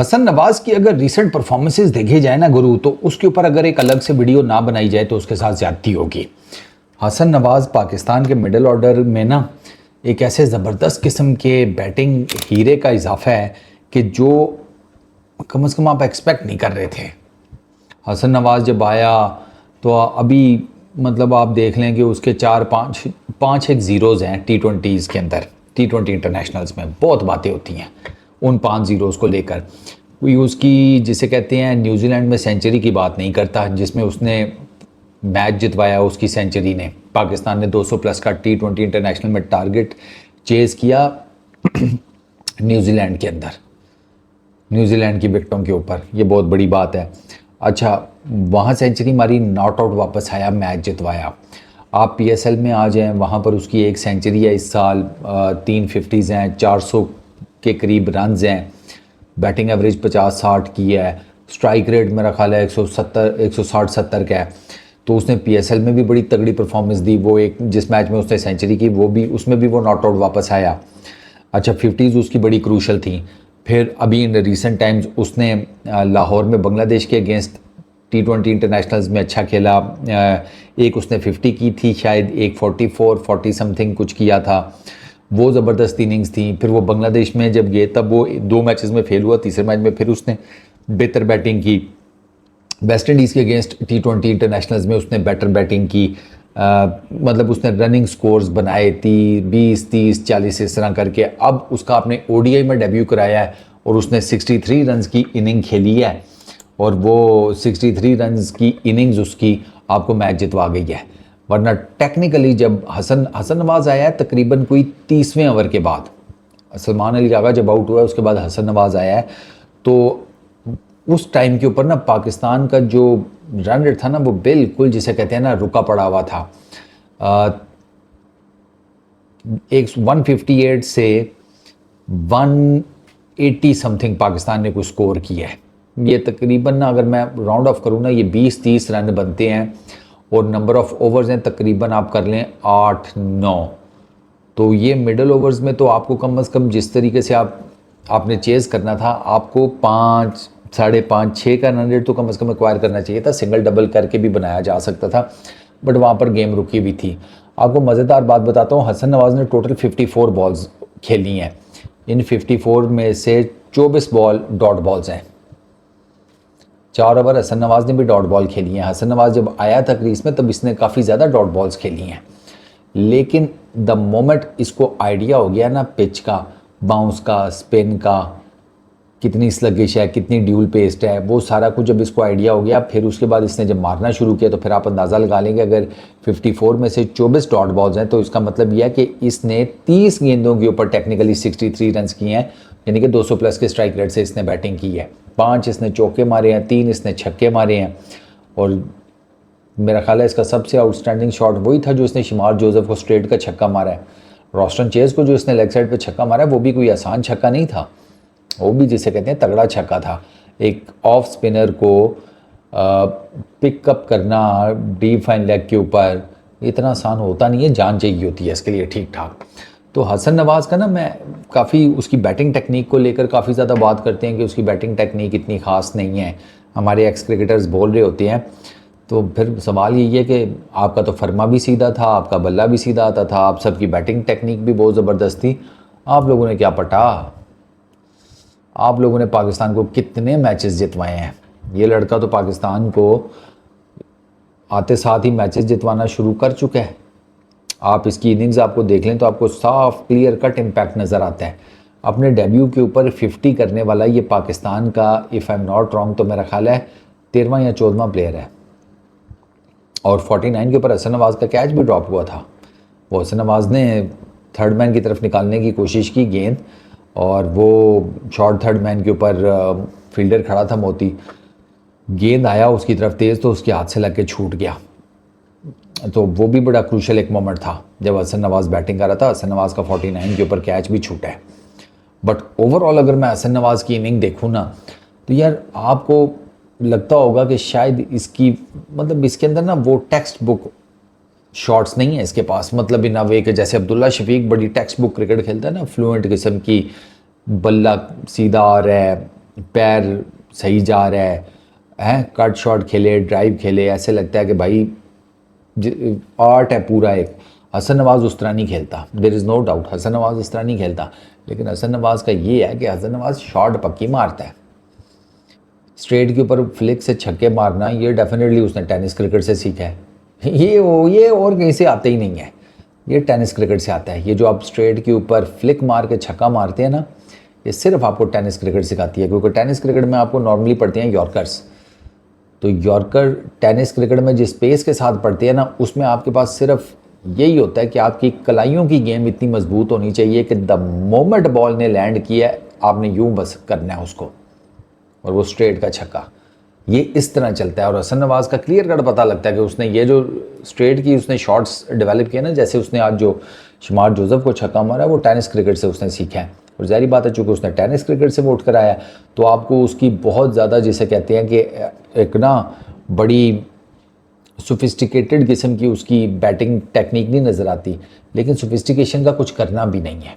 हसन नवाज की अगर recent performances देखे जाए ना गुरु, तो उसके ऊपर अगर एक अलग से वीडियो ना बनाई जाए तो उसके साथ ज्यादती होगी। हसन नवाज पाकिस्तान के मिडिल ऑर्डर में ना एक ऐसे ज़बरदस्त किस्म के बैटिंग हीरे का इजाफा है कि जो कम से कम आप एक्सपेक्ट नहीं कर रहे थे। हसन नवाज जब आया तो अभी मतलब आप देख लें कि उसके पाँच एक ज़ीरोज़ हैं T20s के अंदर। T20 इंटरनेशनल्स में बहुत बातें होती हैं उन 5 ज़ीरोज़ को लेकर। कोई उसकी जिसे कहते हैं न्यूजीलैंड में सेंचुरी की बात नहीं करता, जिसमें उसने मैच जितवाया उसकी सेंचुरी ने। पाकिस्तान ने 200 प्लस का T20 इंटरनेशनल में टारगेट चेज़ किया न्यूजीलैंड के अंदर, न्यूजीलैंड की विकेटों के ऊपर। ये बहुत बड़ी बात है। अच्छा, वहाँ सेंचुरी मारी, नॉट आउट वापस आया, मैच जितवाया। आप PSL में आ जाएं, वहाँ पर उसकी एक सेंचुरी है इस साल, 3 50s हैं, 400 के करीब रन्स हैं, बैटिंग एवरेज 50-60 की है, स्ट्राइक रेट मेरा ख्याल है 160-70 का है। तो उसने PSL में भी बड़ी तगड़ी परफॉर्मेंस दी। वो एक जिस मैच में उसने सेंचुरी की वो भी, उसमें भी वो नॉट आउट वापस आया। अच्छा, 50s उसकी बड़ी क्रूशल थी। फिर अभी इन रिसेंट टाइम्स उसने लाहौर में बांग्लादेश के अगेंस्ट T20 इंटरनेशनल्स में अच्छा खेला। एक उसने 50 की थी शायद, एक 40 समथिंग कुछ किया था। वो ज़बरदस्त इनिंग्स थी। फिर वो बांग्लादेश में जब गए तब वो 2 मैचेस में फेल हुआ, तीसरे मैच में फिर उसने बेहतर बैटिंग की। वेस्ट इंडीज़ के अगेंस्ट T20 इंटरनेशनल्स में उसने बेटर बैटिंग की। मतलब उसने रनिंग स्कोर्स बनाए थी 20, 30, 40 इस तरह करके। अब उसका आपने ODI में डेब्यू कराया है और उसने 63 रन्स की इनिंग खेली है, और वो 63 रन्स की इनिंग्स उसकी आपको मैच जितवा गई है। वरना टेक्निकली जब हसन नवाज आया है तकरीबन कोई 30वें ओवर के बाद, सलमान अली रागा जब आउट हुआ है उसके बाद हसन नवाज आया है, तो उस टाइम के ऊपर ना पाकिस्तान का जो रन रेट था ना वो बिल्कुल जिसे कहते हैं ना रुका पड़ा हुआ था। एक 158 से 180 समथिंग पाकिस्तान ने कुछ स्कोर किया है। ये तकरीबन ना अगर मैं राउंड ऑफ करूँ ना ये 20-30 रन बनते हैं, और नंबर ऑफ़ ओवर्स हैं तकरीबन आप कर लें 8-9। तो ये मिडल ओवर्स में तो आपको कम से कम जिस तरीके से आपने चेज़ करना था, आपको 5, 5.5, 6 का रन रेट तो कम से कम एक्वायर करना चाहिए था। सिंगल डबल करके भी बनाया जा सकता था, बट वहाँ पर गेम रुकी हुई थी। आपको मज़ेदार बात बताता हूँ, हसन नवाज ने टोटल 54 बॉल्स खेली हैं। इन 54 में से 24 बॉल डॉट बॉल्स हैं। 4 ओवर हसन नवाज ने भी डॉट बॉल खेली हैं। हसन नवाज जब आया था क्रीज में तब इसने काफ़ी ज़्यादा डॉट बॉल्स खेली हैं, लेकिन द मोमेंट इसको आइडिया हो गया ना पिच का, बाउंस का, स्पिन का, कितनी स्लगिश है, कितनी ड्यूल पेस्ट है, वो सारा कुछ जब इसको आइडिया हो गया, फिर उसके बाद इसने जब मारना शुरू किया तो फिर आप अंदाज़ा लगा लेंगे अगर 54 में से 24 डॉट बॉल्स हैं तो इसका मतलब यह है कि इसने 30 गेंदों के ऊपर टेक्निकली 63 रन किए हैं, यानी कि 200 प्लस के स्ट्राइक रेट से इसने बैटिंग की है। 5 इसने चौके मारे हैं, 3 इसने छक्के मारे हैं, और मेरा ख्याल है इसका सबसे आउटस्टैंडिंग शॉट वही था जो इसने शमार जोसेफ को स्ट्रेट का छक्का मारा है। रॉस्टन चेज़ को जो इसने लेग साइड पे छक्का मारा है वो भी कोई आसान छक्का नहीं था, वो भी जिसे कहते हैं तगड़ा छक्का था। एक ऑफ स्पिनर को पिकअप करना डीप फाइन लेग के ऊपर इतना आसान होता नहीं है, जान चाहिए होती है इसके लिए ठीक ठाक। तो हसन नवाज़ का ना मैं काफ़ी उसकी बैटिंग टेक्निक को लेकर काफ़ी ज़्यादा बात करते हैं कि उसकी बैटिंग टेक्निक इतनी ख़ास नहीं है, हमारे एक्स क्रिकेटर्स बोल रहे होते हैं। तो फिर सवाल यही है कि आपका तो फर्मा भी सीधा था, आपका बल्ला भी सीधा आता था, आप सबकी बैटिंग टेक्निक भी बहुत ज़बरदस्त थी, आप लोगों ने क्या पटा? आप लोगों ने पाकिस्तान को कितने मैचेस जितवाए हैं? ये लड़का तो पाकिस्तान को आते साथ ही मैचेस जितवाना शुरू कर चुका है। आप इसकी इनिंग्स आपको देख लें तो आपको साफ क्लियर कट इम्पैक्ट नज़र आता है। अपने डेब्यू के ऊपर 50 करने वाला ये पाकिस्तान का, if I am not wrong, तो मेरा ख्याल है 13वां या 14वां प्लेयर है। और 49 के ऊपर हसन नवाज़ का कैच भी ड्रॉप हुआ था। वो हसन नवाज़ ने थर्ड मैन की तरफ निकालने की कोशिश की गेंद, और वो शॉर्ट थर्ड मैन के ऊपर फील्डर खड़ा था मोती, गेंद आया उसकी तरफ तेज़ तो उसके हाथ से लग के छूट गया। तो वो भी बड़ा क्रूशल एक मोमेंट था जब हसन नवाज़ बैटिंग कर रहा था। हसन नवाज़ का 49 के ऊपर कैच भी छूटा है। बट ओवरऑल अगर मैं हसन नवाज़ की इनिंग देखूँ ना तो यार आपको लगता होगा कि शायद इसकी मतलब इसके अंदर ना वो टेक्स्ट बुक शॉट्स नहीं है इसके पास। मतलब इन अ वे कि जैसे अब्दुल्ला शफीक बड़ी टेक्स्ट बुक क्रिकेट खेलता है ना, फ्लुएंट किस्म की, बल्ला सीधा आ रहा है, पैर सही जा रहा है, कट शॉट खेले, ड्राइव खेले, ऐसे लगता है कि भाई आर्ट है पूरा एक। हसन नवाज़ उस तरह नहीं खेलता, there is no doubt, Hasan Nawaz इस तरह नहीं खेलता, लेकिन हसन नवाज़ का ये है कि हसन नवाज़ शॉट पक्की मारता है। स्ट्रेट के ऊपर फ्लिक से छक्के मारना ये डेफिनेटली उसने टेनिस क्रिकेट से सीखा है। ये और कहीं से आते ही नहीं है, ये टेनिस क्रिकेट से आता है। ये जो आप स्ट्रेट के ऊपर फ्लिक मार के छक्का मारते हैं ना, ये सिर्फ आपको टेनिस क्रिकेट सिखाती है, क्योंकि टेनिस क्रिकेट में आपको नॉर्मली पढ़ते हैं यॉर्कर्स। तो यॉर्कर टेनिस क्रिकेट में जिस पेस के साथ पढ़ते हैं ना, उसमें आपके पास सिर्फ यही होता है कि आपकी कलाइयों की गेम इतनी मजबूत होनी चाहिए कि द मोमेंट बॉल ने लैंड किया है आपने यूं बस करना है उसको, और वो स्ट्रेट का छक्का ये इस तरह चलता है। और हसन नवाज़ का क्लियर कट पता लगता है कि उसने ये जो स्ट्रेट की उसने शॉट्स डेवलप किए ना, जैसे उसने आज जो शमार जोसेफ को छक्का मारा वो टेनिस क्रिकेट से उसने सीखा है। और ज़ाहिर बात है चूँकि उसने टेनिस क्रिकेट से वोट कराया, तो आपको उसकी बहुत ज़्यादा जिसे कहते हैं कि एक ना बड़ी सोफिस्टिकेटेड किस्म की उसकी बैटिंग टेक्निक नहीं नज़र आती, लेकिन सोफिस्टिकेशन का कुछ करना भी नहीं है।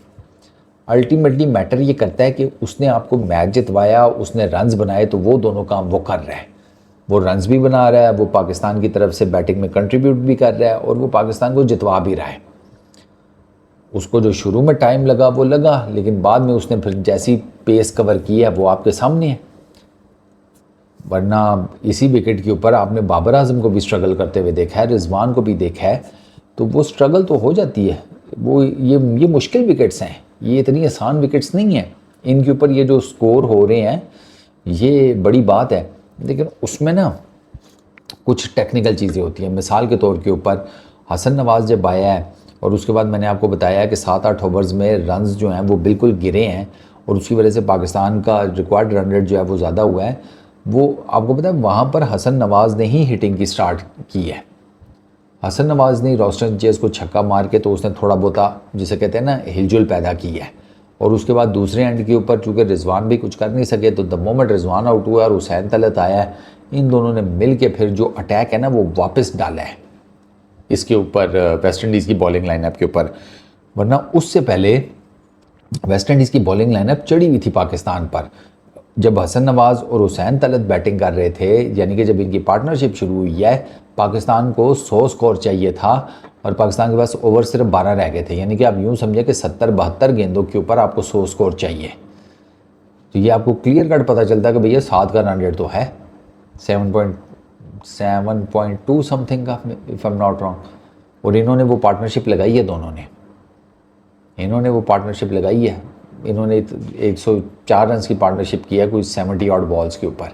अल्टीमेटली मैटर ये करता है कि उसने आपको मैच जितवाया, उसने रन्स बनाए, तो वो दोनों काम वो कर रहा है। वो रन्स भी बना रहा है, वो पाकिस्तान की तरफ से बैटिंग में कंट्रीब्यूट भी कर रहा है, और वो पाकिस्तान को जितवा भी रहा है। उसको जो शुरू में टाइम लगा वो लगा, लेकिन बाद में उसने फिर जैसी पेस कवर की है वो आपके सामने है। वरना इसी विकेट के ऊपर आपने बाबर आजम को भी स्ट्रगल करते हुए देखा है, रिजवान को भी देखा है, तो वो स्ट्रगल तो हो जाती है। वो ये मुश्किल विकेट्स हैं, ये इतनी आसान विकेट्स नहीं हैं। इनके ऊपर ये जो स्कोर हो रहे हैं ये बड़ी बात है, लेकिन उसमें ना कुछ टेक्निकल चीज़ें होती हैं। मिसाल के तौर के ऊपर हसन नवाज़ जब आया है और उसके बाद मैंने आपको बताया कि 7-8 ओवर्स में रन्स जो हैं वो बिल्कुल गिरे हैं, और उसकी वजह से पाकिस्तान का रिक्वायर्ड रन रेट जो है वो ज़्यादा हुआ है। वो आपको पता है वहाँ पर हसन नवाज़ ने ही हिटिंग की स्टार्ट की है। हसन नवाज़ ने रोस्टन चेज़ को छक्का मार के तो उसने थोड़ा बहुत जिसे कहते हैं ना हिलजुल पैदा की है। और उसके बाद दूसरे एंड के ऊपर चूँकि रिजवान भी कुछ कर नहीं सके, तो द मोमेंट रिजवान आउट हुआ और हुसैन तलत आया है, इन दोनों ने मिल के फिर जो अटैक है ना वो वापस डाला है इसके ऊपर, वेस्ट इंडीज़ की बॉलिंग लाइनअप के ऊपर। वरना उससे पहले वेस्ट इंडीज़ की बॉलिंग लाइनअप चढ़ी हुई थी पाकिस्तान पर। जब हसन नवाज़ और हुसैन तलत बैटिंग कर रहे थे, यानी कि जब इनकी पार्टनरशिप शुरू हुई है, पाकिस्तान को 100 स्कोर चाहिए था और पाकिस्तान के पास ओवर सिर्फ 12 रह गए थे। यानी कि आप यूँ समझे कि 70-72 गेंदों के ऊपर आपको 100 स्कोर चाहिए। तो ये आपको क्लियर कट पता चलता है कि भैया 7 का रन रेट तो है, 7.2 समथिंग का, if I am not wrong. और इन्होंने वो पार्टनरशिप लगाई है, दोनों ने इन्होंने वो पार्टनरशिप लगाई है। इन्होंने 104 रन की पार्टनरशिप की है कोई 70 ऑड बॉल्स के ऊपर।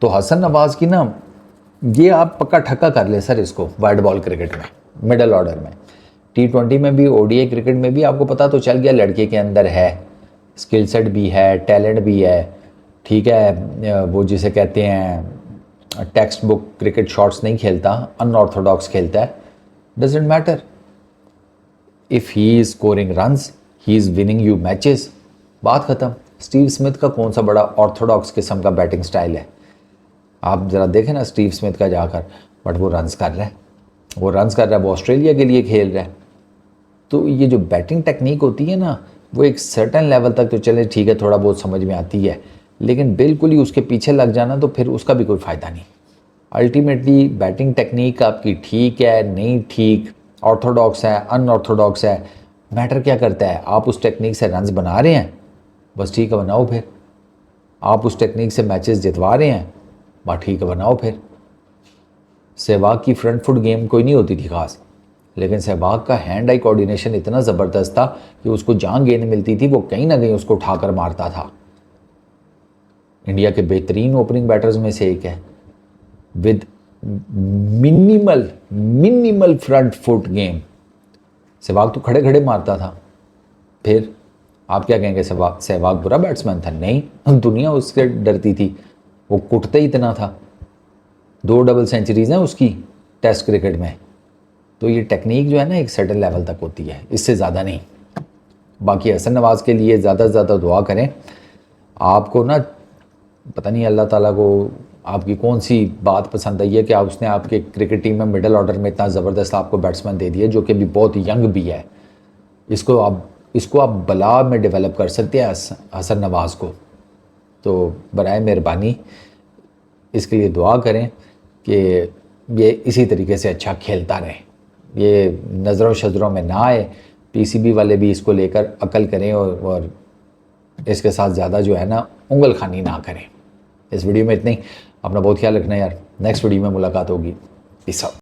तो हसन नवाज़ की ना ये आप पक्का ठक्का कर ले सर इसको वाइड बॉल क्रिकेट में, मिडल ऑर्डर में, T20 में भी, ODI क्रिकेट में भी आपको पता तो चल गया लड़के के अंदर है, स्किल सेट भी है, टैलेंट भी है, ठीक है। वो जिसे कहते हैं टेक्स्ट बुक क्रिकेट शॉट्स नहीं खेलता, अनऑर्थोडॉक्स खेलता है, doesn't matter. If he is scoring runs he is winning you matches, बात ख़त्म। स्टीव स्मिथ का कौन सा बड़ा ऑर्थोडॉक्स किस्म का बैटिंग स्टाइल है, आप ज़रा देखें ना स्टीव स्मिथ का जाकर, बट वो रन्स कर रहा है, वो रन्स कर रहा है, वो ऑस्ट्रेलिया के लिए खेल रहा है। तो ये जो बैटिंग टेक्निक होती है ना, वो एक सर्टेन लेवल तक तो चले ठीक है, थोड़ा बहुत समझ में आती है, लेकिन बिल्कुल ही उसके पीछे लग जाना तो फिर उसका भी कोई फ़ायदा नहीं। अल्टीमेटली बैटिंग टेक्निक आपकी ठीक है नहीं ठीक, ऑर्थोडॉक्स है अनऑर्थोडॉक्स है, मैटर क्या करता है, आप उस टेक्निक से रन्स बना रहे हैं, बस ठीक है बनाओ। फिर आप उस टेक्निक से मैचेस जितवा रहे हैं, बस ठीक है बनाओ। फिर सहवाग की फ्रंट फुट गेम कोई नहीं होती थी ख़ास, लेकिन सहवाग का हैंड आई कोऑर्डिनेशन इतना ज़बरदस्त था कि उसको जहाँ गेंद मिलती थी वो कहीं ना कहीं उसको उठाकर मारता था। इंडिया के बेहतरीन ओपनिंग बैटर्स में से एक है, with minimal front foot game. Sehwag तो खड़े खड़े मारता था। फिर आप क्या कहेंगे सहवाग बुरा बैट्समैन था? नहीं, दुनिया उससे डरती थी, वो कुटता ही इतना था। 2 डबल सेंचुरीज हैं उसकी टेस्ट क्रिकेट में। तो ये टेक्निक जो है ना एक सर्टेन लेवल तक होती है, इससे ज़्यादा नहीं। बाकी हसन नवाज़ के लिए ज़्यादा से ज़्यादा दुआ करें। आपको ना पता नहीं अल्लाह ताला को आपकी कौन सी बात पसंद आई है कि उसने आपके क्रिकेट टीम में मिडल ऑर्डर में इतना ज़बरदस्त आपको बैट्समैन दे दिया, जो कि भी बहुत यंग भी है। इसको आप बला में डेवलप कर सकते हैं हसन नवाज़ को। तो बराए मेहरबानी इसके लिए दुआ करें कि ये इसी तरीके से अच्छा खेलता रहे, ये नज़रों शज़रों में ना आए। पीसीबी वाले भी इसको लेकर अकल करें और इसके साथ ज़्यादा जो है ना उंगल खानी ना करें। इस वीडियो में इतना ही। अपना बहुत ख्याल रखना यार, नेक्स्ट वीडियो में मुलाकात होगी। Peace out.